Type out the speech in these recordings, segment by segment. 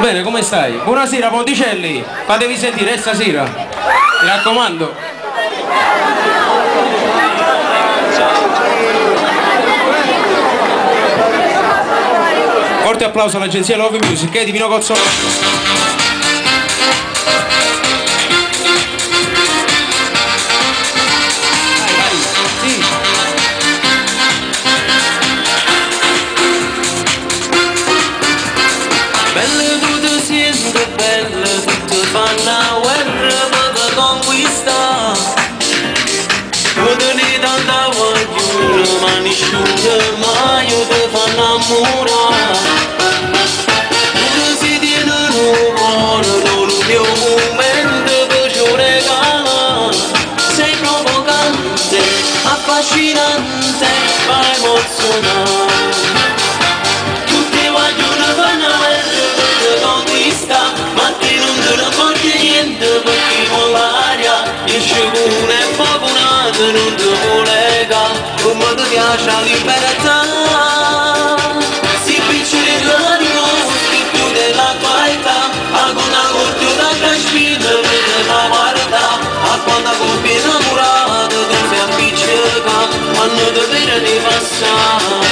Bene, come stai? Buonasera Ponticelli, fatevi sentire stasera, mi raccomando. Forte applauso all'agenzia Love Music di Pino Cozzolo. Mani asciughe ma io ti fa innamorare. Tu si tiene un buono, non il mio momento per ci regalare. Sei provocante, affascinante, fa emozionare. Tutti vogliono parlare per conquistare, ma te non te ne porti niente perché con l'aria esce con è poco nato, non ti vuole come ti piace la libertà. Si piccoli l'animo, più della qualità, a con una corte da caspita, vede la guarda, a quando coppia innamorata, tu mi appiccica, quando ti vede di passare.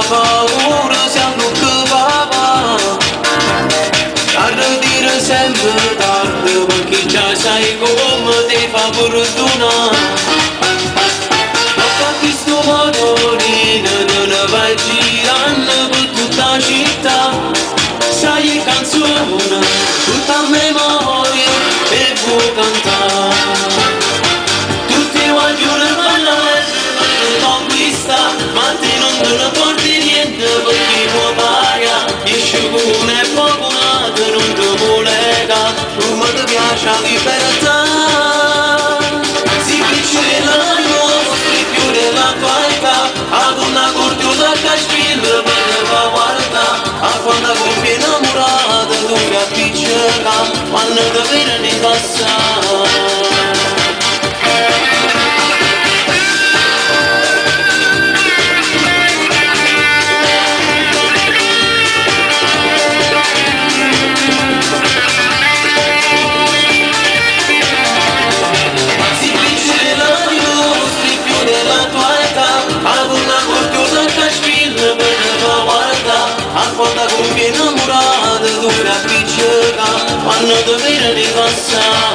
Paura siamo che va a sempre tardi perché già sai come ti fa fortuna. Ma fa questo motorino non vai girando per tutta la città, sai che canzone tutta a memoria e puoi cantare. Tutti vogliono ballare per conquistare, ma te non te ne porti niente perché può paria, esce con è poco nato, non ti vuole come ti piace la libertà. Si vince l'animo, più della tua età, ad una corte da caspilla per la guarda, a quando coppia innamorata tu mi appiccica, quando ti vede di passare. Quando coppia innamorata tu mi appiccica, quando ti vede di passare.